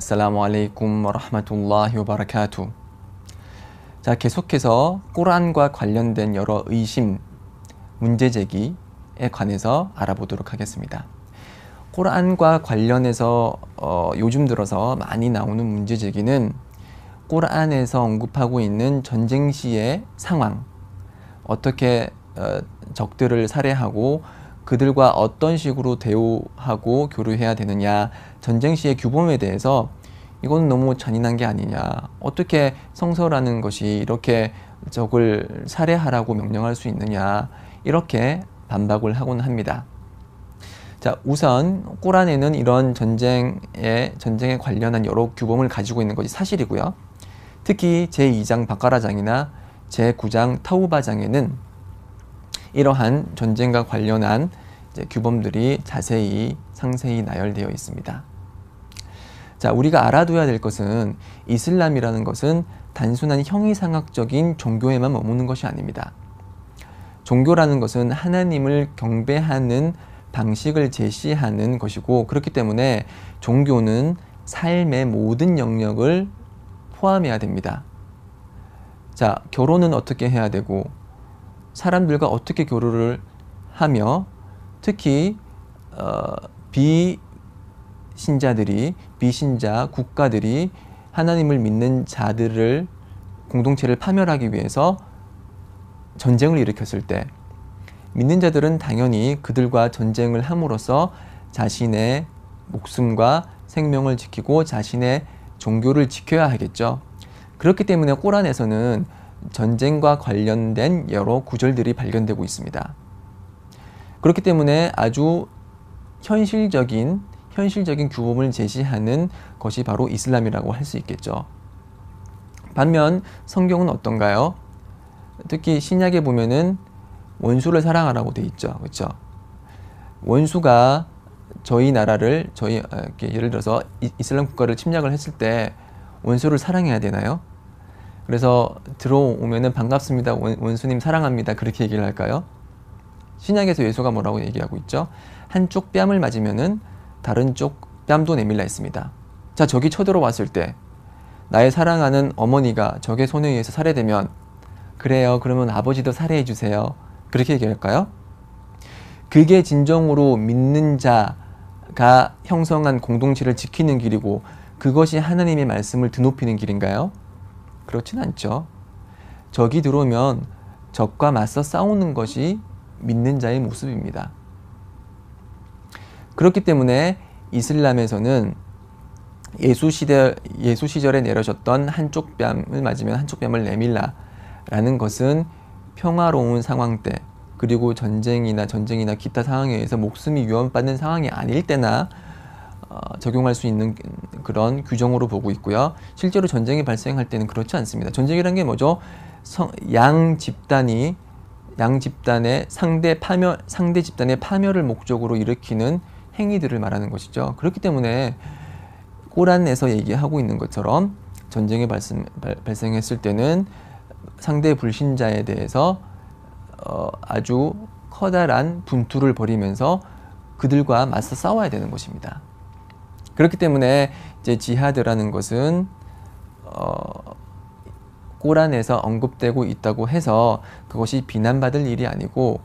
assalamu alaikum wa rahmatullahi wa barakatuh. 자, 계속해서 꾸란과 관련된 여러 의심, 문제제기에 관해서 알아보도록 하겠습니다. 꾸란과 관련해서 요즘 들어서 많이 나오는 문제제기는 꾸란에서 언급하고 있는 전쟁 시의 상황, 어떻게 적들을 살해하고 그들과 어떤 식으로 대우하고 교류해야 되느냐, 전쟁 시의 규범에 대해서 이건 너무 잔인한 게 아니냐, 어떻게 성서라는 것이 이렇게 적을 살해하라고 명령할 수 있느냐, 이렇게 반박을 하곤 합니다. 자, 우선 꾸란에는 이런 전쟁에 관련한 여러 규범을 가지고 있는 것이 사실이고요. 특히 제2장 바까라장이나 제9장 타우바장에는 이러한 전쟁과 관련한 규범들이 자세히 상세히 나열되어 있습니다. 자, 우리가 알아둬야 될 것은 이슬람이라는 것은 단순한 형이상학적인 종교에만 머무는 것이 아닙니다. 종교라는 것은 하나님을 경배하는 방식을 제시하는 것이고, 그렇기 때문에 종교는 삶의 모든 영역을 포함해야 됩니다. 자, 결혼은 어떻게 해야 되고, 사람들과 어떻게 교류를 하며, 특히 비신자 국가들이 하나님을 믿는 자들을, 공동체를 파멸하기 위해서 전쟁을 일으켰을 때 믿는 자들은 당연히 그들과 전쟁을 함으로써 자신의 목숨과 생명을 지키고 자신의 종교를 지켜야 하겠죠. 그렇기 때문에 꾸란에서는 전쟁과 관련된 여러 구절들이 발견되고 있습니다. 그렇기 때문에 아주 현실적인 규범을 제시하는 것이 바로 이슬람이라고 할 수 있겠죠. 반면 성경은 어떤가요? 특히 신약에 보면은 원수를 사랑하라고 돼 있죠. 그렇죠? 원수가 저희 나라를, 예를 들어서 이슬람 국가를 침략을 했을 때 원수를 사랑해야 되나요? 그래서 들어오면은 반갑습니다, 원수님 사랑합니다, 그렇게 얘기를 할까요? 신약에서 예수가 뭐라고 얘기하고 있죠? 한쪽 뺨을 맞으면은 다른 쪽 뺨도 내밀라 했습니다. 자, 적이 쳐들어왔을 때 나의 사랑하는 어머니가 적의 손에 의해서 살해되면, 그래요, 그러면 아버지도 살해해 주세요, 그렇게 얘기할까요? 그게 진정으로 믿는 자가 형성한 공동체를 지키는 길이고, 그것이 하나님의 말씀을 드높이는 길인가요? 그렇진 않죠. 적이 들어오면 적과 맞서 싸우는 것이 믿는 자의 모습입니다. 그렇기 때문에 이슬람에서는 예수 시절에 내려졌던 한쪽 뺨을 맞으면 한쪽 뺨을 내밀라 라는 것은 평화로운 상황 때, 그리고 전쟁이나 기타 상황에 의해서 목숨이 위협받는 상황이 아닐 때나 적용할 수 있는 그런 규정으로 보고 있고요. 실제로 전쟁이 발생할 때는 그렇지 않습니다. 전쟁이란 게 뭐죠? 양 집단의 상대 집단의 파멸을 목적으로 일으키는 행위들을 말하는 것이죠. 그렇기 때문에 꾸란에서 얘기하고 있는 것처럼 전쟁이 발생했을 때는 상대 불신자에 대해서 아주 커다란 분투를 벌이면서 그들과 맞서 싸워야 되는 것입니다. 그렇기 때문에 이제 지하드라는 것은 꾸란에서 언급되고 있다고 해서 그것이 비난받을 일이 아니고,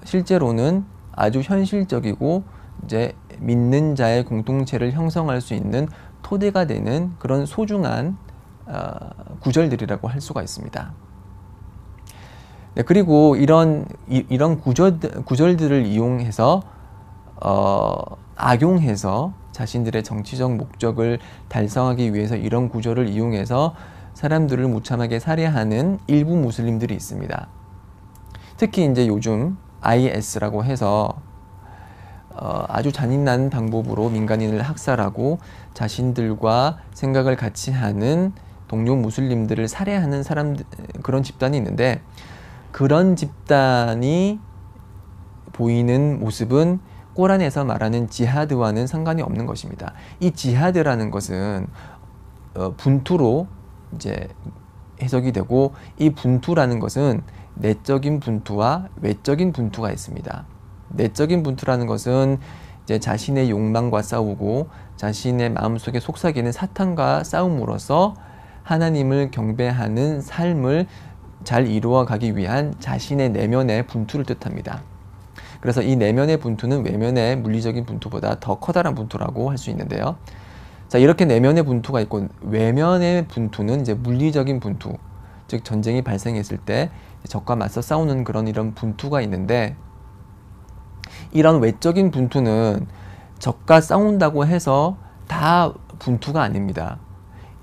실제로는 아주 현실적이고 이제 믿는 자의 공동체를 형성할 수 있는 토대가 되는 그런 소중한 구절들이라고 할 수가 있습니다. 네, 그리고 이런 구절들을 이용해서 악용해서 자신들의 정치적 목적을 달성하기 위해서 이런 구절을 이용해서 사람들을 무참하게 살해하는 일부 무슬림들이 있습니다. 특히 이제 요즘 IS라고 해서 아주 잔인한 방법으로 민간인을 학살하고 자신들과 생각을 같이 하는 동료 무슬림들을 살해하는 그런 집단이 있는데, 그런 집단이 보이는 모습은 꾸란에서 말하는 지하드와는 상관이 없는 것입니다. 이 지하드라는 것은 분투로 이제 해석이 되고, 이 분투라는 것은 내적인 분투와 외적인 분투가 있습니다. 내적인 분투라는 것은 이제 자신의 욕망과 싸우고 자신의 마음속에 속삭이는 사탄과 싸움으로써 하나님을 경배하는 삶을 잘 이루어가기 위한 자신의 내면의 분투를 뜻합니다. 그래서 이 내면의 분투는 외면의 물리적인 분투보다 더 커다란 분투라고 할 수 있는데요. 자, 이렇게 내면의 분투가 있고 외면의 분투는 이제 물리적인 분투, 즉 전쟁이 발생했을 때 적과 맞서 싸우는 이런 분투가 있는데, 이런 외적인 분투는 적과 싸운다고 해서 다 분투가 아닙니다.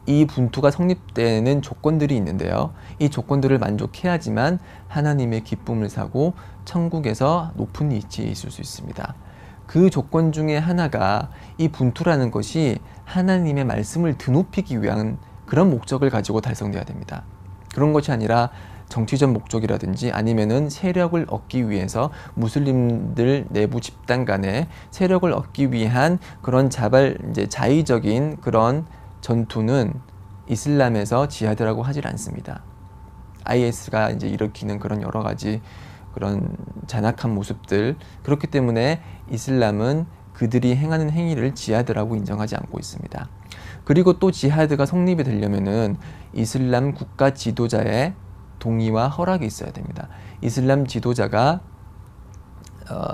이 분투가 성립되는 조건들이 있는데요. 이 조건들을 만족해야지만 하나님의 기쁨을 사고 천국에서 높은 위치에 있을 수 있습니다. 그 조건 중에 하나가 이 분투라는 것이 하나님의 말씀을 드높이기 위한 그런 목적을 가지고 달성돼야 됩니다. 그런 것이 아니라 정치적 목적이라든지 아니면은 세력을 얻기 위해서 무슬림들 내부 집단 간에 세력을 얻기 위한 그런 자의적인 그런 전투는 이슬람에서 지하드라고 하질 않습니다. IS가 이제 일으키는 그런 여러 가지 그런 잔악한 모습들, 그렇기 때문에 이슬람은 그들이 행하는 행위를 지하드라고 인정하지 않고 있습니다. 그리고 또 지하드가 성립이 되려면은 이슬람 국가 지도자의 동의와 허락이 있어야 됩니다. 이슬람 지도자가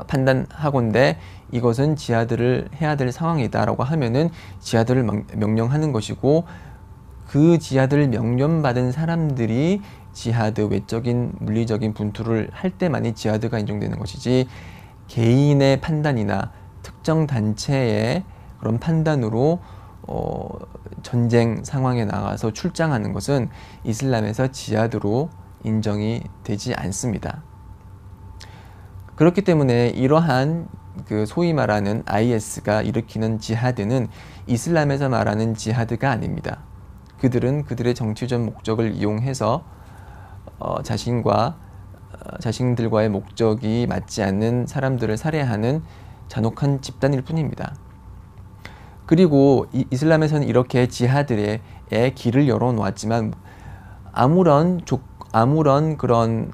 판단하건대 이것은 지하드를 해야 될 상황이다라고 하면은 지하드를 명령하는 것이고, 그 지하드를 명령받은 사람들이 지하드, 외적인 물리적인 분투를 할 때만이 지하드가 인정되는 것이지, 개인의 판단이나 특정 단체의 그런 판단으로 전쟁 상황에 나가서 출장하는 것은 이슬람에서 지하드로 인정이 되지 않습니다. 그렇기 때문에 이러한 그 소위 말하는 IS가 일으키는 지하드는 이슬람에서 말하는 지하드가 아닙니다. 그들은 그들의 정치적 목적을 이용해서 자신들과의 목적이 맞지 않는 사람들을 살해하는 잔혹한 집단일 뿐입니다. 그리고 이슬람에서는 이렇게 지하드의 길을 열어놓았지만 아무런 그런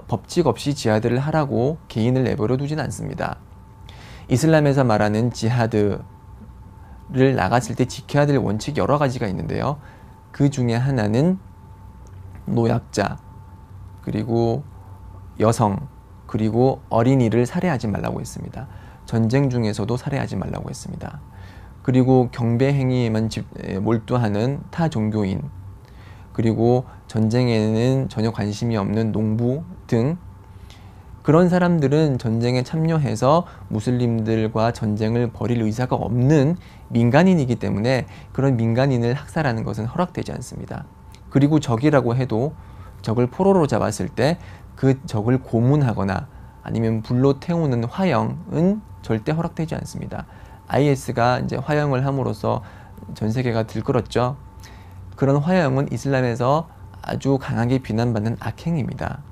법칙 없이 지하드를 하라고 개인을 내버려 두진 않습니다. 이슬람에서 말하는 지하드를 나갔을 때 지켜야 될 원칙이 여러 가지가 있는데요. 그 중에 하나는 노약자, 그리고 여성, 그리고 어린이를 살해하지 말라고 했습니다. 전쟁 중에서도 살해하지 말라고 했습니다. 그리고 경배 행위에만 몰두하는 타 종교인, 그리고 전쟁에는 전혀 관심이 없는 농부 등 그런 사람들은 전쟁에 참여해서 무슬림들과 전쟁을 벌일 의사가 없는 민간인이기 때문에 그런 민간인을 학살하는 것은 허락되지 않습니다. 그리고 적이라고 해도 적을 포로로 잡았을 때 그 적을 고문하거나 아니면 불로 태우는 화형은 절대 허락되지 않습니다. IS가 이제 화형을 함으로써 전 세계가 들끓었죠. 그런 화형은 이슬람에서 아주 강하게 비난받는 악행입니다.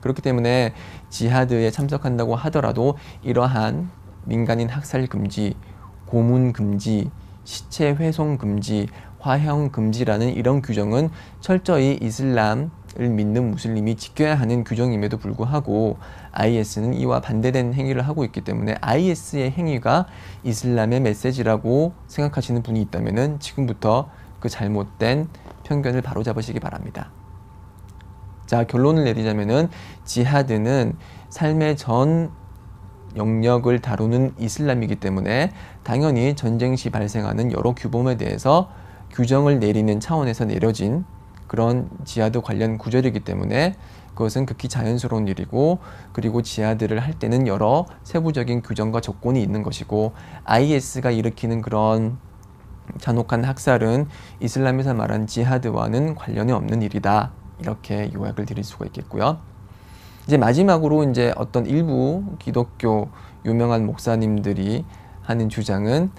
그렇기 때문에 지하드에 참석한다고 하더라도 이러한 민간인 학살 금지, 고문 금지, 시체 훼손 금지, 화형 금지라는 이런 규정은 철저히 이슬람을 믿는 무슬림이 지켜야 하는 규정임에도 불구하고 IS는 이와 반대된 행위를 하고 있기 때문에 IS의 행위가 이슬람의 메시지라고 생각하시는 분이 있다면 지금부터 그 잘못된 편견을 바로잡으시기 바랍니다. 자, 결론을 내리자면은 지하드는 삶의 전 영역을 다루는 이슬람이기 때문에 당연히 전쟁 시 발생하는 여러 규범에 대해서 규정을 내리는 차원에서 내려진 그런 지하드 관련 구절이기 때문에 그것은 극히 자연스러운 일이고, 그리고 지하드를 할 때는 여러 세부적인 규정과 조건이 있는 것이고, IS가 일으키는 그런 잔혹한 학살은 이슬람에서 말한 지하드와는 관련이 없는 일이다. 이렇게 요약을 드릴 수가 있겠고요. 이제 마지막으로 이제 어떤 일부 기독교 유명한 목사님들이 하는 주장은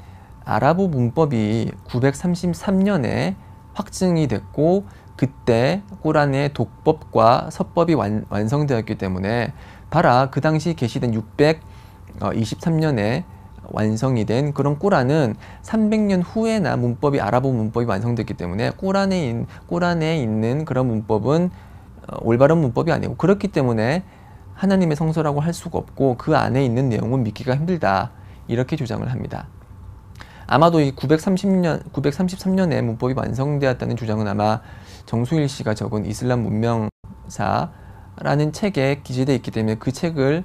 아랍어 문법이 933년에 확증이 됐고 그때 꾸란의 독법과 서법이 완성되었기 때문에 봐라, 그 당시 계시된 623년에 완성이 된 그런 꾸란은 300년 후에나 아랍어 문법이 완성됐기 때문에 꾸란에 있는 그런 문법은 올바른 문법이 아니고, 그렇기 때문에 하나님의 성서라고 할 수가 없고 그 안에 있는 내용은 믿기가 힘들다. 이렇게 주장을 합니다. 아마도 이 933년에 문법이 완성되었다는 주장은 아마 정수일 씨가 적은 이슬람 문명사라는 책에 기재되어 있기 때문에 그 책을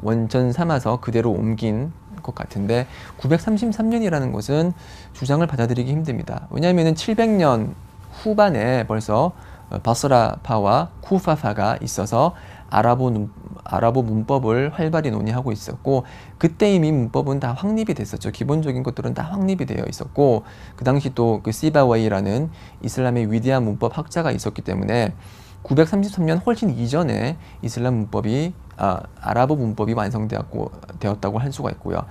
원전 삼아서 그대로 옮긴 것 같은데 933년이라는 것은 주장을 받아들이기 힘듭니다. 왜냐하면 700년 후반에 벌써 바스라파와 쿠파파가 있어서 아랍어 문법을 활발히 논의하고 있었고 그때 이미 문법은 다 확립이 됐었죠. 기본적인 것들은 다 확립이 되어 있었고 그 당시 또 그 시바웨이라는 이슬람의 위대한 문법 학자가 있었기 때문에 933년 훨씬 이전에 이슬람 문법이 아랍어 문법이 완성되었다고 할 수가 있고요.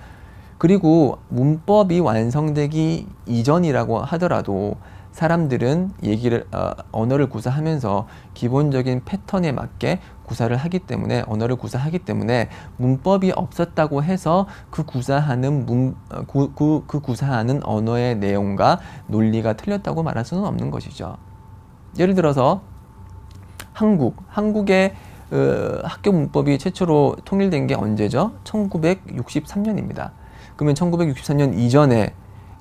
그리고 문법이 완성되기 이전이라고 하더라도 사람들은 언어를 구사하면서 기본적인 패턴에 맞게 구사를 하기 때문에 언어를 구사하기 때문에 문법이 없었다고 해서 그 구사하는 언어의 내용과 논리가 틀렸다고 말할 수는 없는 것이죠. 예를 들어서 한국의 학교 문법이 최초로 통일된 게 언제죠? 1963년입니다. 그러면 1963년 이전에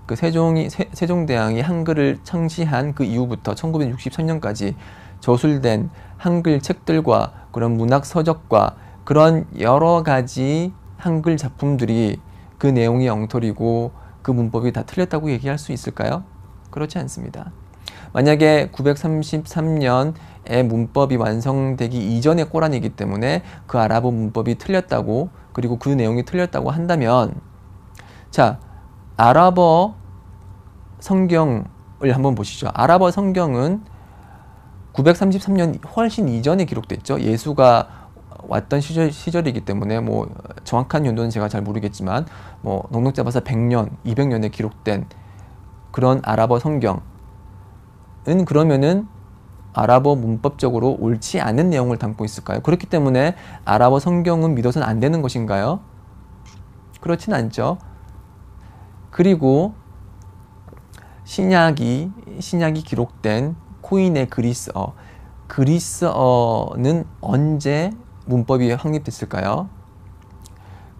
그 세종대왕이 한글을 창시한 그 이후부터 1963년까지 저술된 한글 책들과 그런 문학 서적과 그런 여러 가지 한글 작품들이 그 내용이 엉터리고 그 문법이 다 틀렸다고 얘기할 수 있을까요? 그렇지 않습니다. 만약에 933년에 문법이 완성되기 이전의 꼬란이기 때문에 그 아랍어 문법이 틀렸다고 그리고 그 내용이 틀렸다고 한다면 자, 아랍어 성경을 한번 보시죠. 아랍어 성경은 933년 훨씬 이전에 기록됐죠. 예수가 왔던 시절이기 때문에 뭐 정확한 연도는 제가 잘 모르겠지만 뭐 넉넉 잡아서 100년, 200년에 기록된 그런 아랍어 성경은 그러면은 아랍어 문법적으로 옳지 않은 내용을 담고 있을까요? 그렇기 때문에 아랍어 성경은 믿어서는 안 되는 것인가요? 그렇진 않죠. 그리고 신약이 기록된 코인의 그리스어는 언제 문법이 확립됐을까요?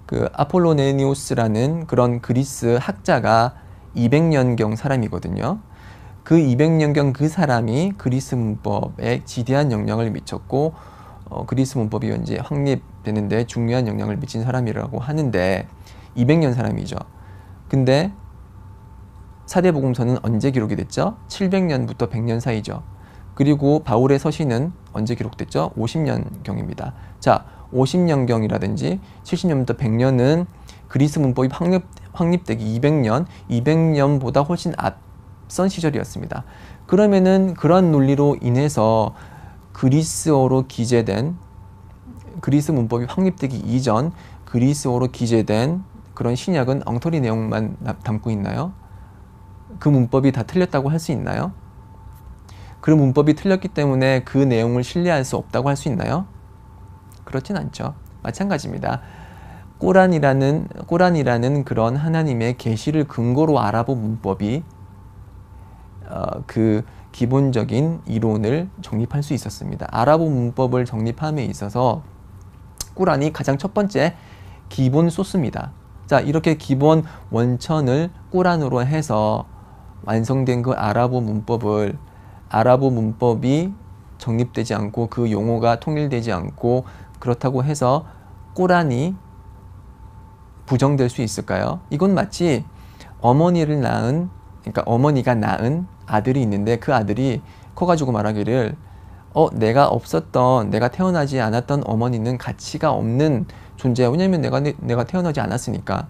그 아폴로네니오스라는 그런 그리스 학자가 200년경 사람이거든요. 그 200년경 그 사람이 그리스 문법에 지대한 영향을 미쳤고 그리스 문법이 이제 확립되는데 중요한 영향을 미친 사람이라고 하는데 200년 사람이죠. 근데 사대복음서는 언제 기록이 됐죠? 700년부터 100년 사이죠. 그리고 바울의 서신은 언제 기록됐죠? 50년경입니다. 자, 50년경이라든지 70년부터 100년은 그리스 문법이 확립되기 200년보다 훨씬 앞선 시절이었습니다. 그러면은 그런 논리로 인해서 그리스어로 기재된 그리스 문법이 확립되기 이전 그리스어로 기재된 그런 신약은 엉터리 내용만 담고 있나요? 그 문법이 다 틀렸다고 할 수 있나요? 그 문법이 틀렸기 때문에 그 내용을 신뢰할 수 없다고 할 수 있나요? 그렇진 않죠. 마찬가지입니다. 꼬란이라는 그런 하나님의 계시를 근거로 아랍어 문법이 그 기본적인 이론을 정립할 수 있었습니다. 아랍어 문법을 정립함에 있어서 꼬란이 가장 첫 번째 기본 소스입니다. 자, 이렇게 기본 원천을 꼬란으로 해서 완성된 그 아랍어 문법이 정립되지 않고 그 용어가 통일되지 않고 그렇다고 해서 꼬란이 부정될 수 있을까요? 이건 마치 그러니까 어머니가 낳은 아들이 있는데 그 아들이 커가지고 말하기를 내가 태어나지 않았던 어머니는 가치가 없는 존재야. 왜냐면 내가 태어나지 않았으니까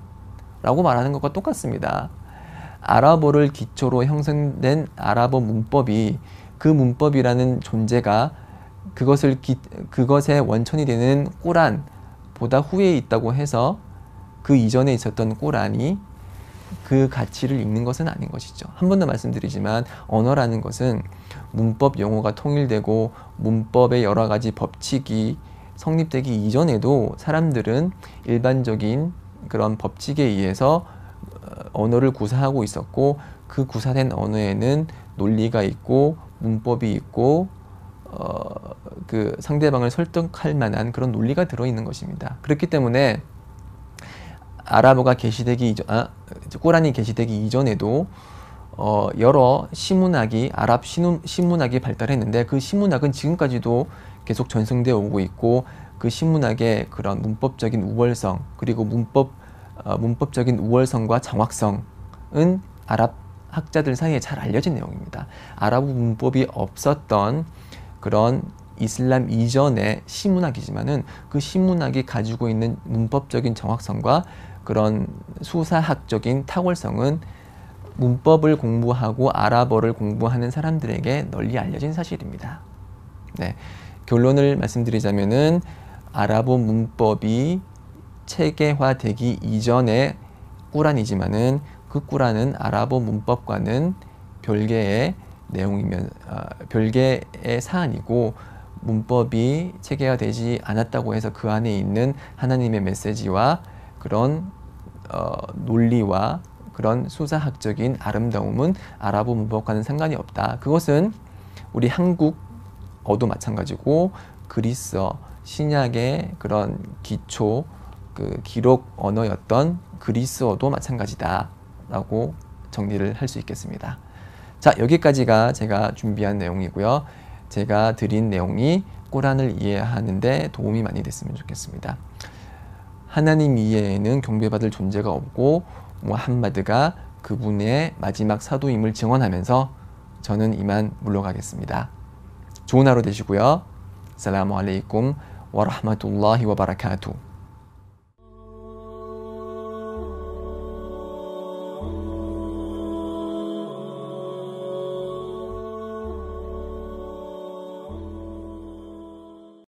라고 말하는 것과 똑같습니다. 아랍어를 기초로 형성된 아랍어 문법이 그 문법이라는 존재가 그것의 원천이 되는 꼬란보다 후에 있다고 해서 그 이전에 있었던 꼬란이 그 가치를 읽는 것은 아닌 것이죠. 한 번 더 말씀드리지만 언어라는 것은 문법 용어가 통일되고 문법의 여러 가지 법칙이 성립되기 이전에도 사람들은 일반적인 그런 법칙에 의해서 언어를 구사하고 있었고 그 구사된 언어에는 논리가 있고 문법이 있고 그 상대방을 설득할 만한 그런 논리가 들어있는 것입니다. 그렇기 때문에 아랍어가 게시되기 꾸란이 게시되기 이전에도 여러 시문학이 아랍 시문학이 발달했는데 그 시문학은 지금까지도 계속 전승되어 오고 있고 그 시문학의 그런 문법적인 우월성 그리고 문법적인 우월성과 정확성은 아랍 학자들 사이에 잘 알려진 내용입니다. 아랍 문법이 없었던 그런 이슬람 이전의 시문학이지만은 그 시문학이 가지고 있는 문법적인 정확성과 그런 수사학적인 탁월성은 문법을 공부하고 아랍어를 공부하는 사람들에게 널리 알려진 사실입니다. 네, 결론을 말씀드리자면은 아랍어 문법이 체계화되기 이전의 꾸란이지만은 그 꾸란은 아랍어 문법과는 별개의 별개의 사안이고 문법이 체계화되지 않았다고 해서 그 안에 있는 하나님의 메시지와 그런 논리와 그런 수사학적인 아름다움은 아랍어 문법과는 상관이 없다. 그것은 우리 한국어도 마찬가지고 그리스어, 신약의 그런 기초, 그 기록 언어였던 그리스어도 마찬가지다 라고 정리를 할 수 있겠습니다. 자, 여기까지가 제가 준비한 내용이고요. 제가 드린 내용이 꾸란을 이해하는데 도움이 많이 됐으면 좋겠습니다. 하나님 이외에는 경배받을 존재가 없고 무함마드가 그분의 마지막 사도임을 증언하면서 저는 이만 물러가겠습니다. 좋은 하루 되시고요. 살라무 알레이쿰 와 라흐마툴라히 와 바라카투.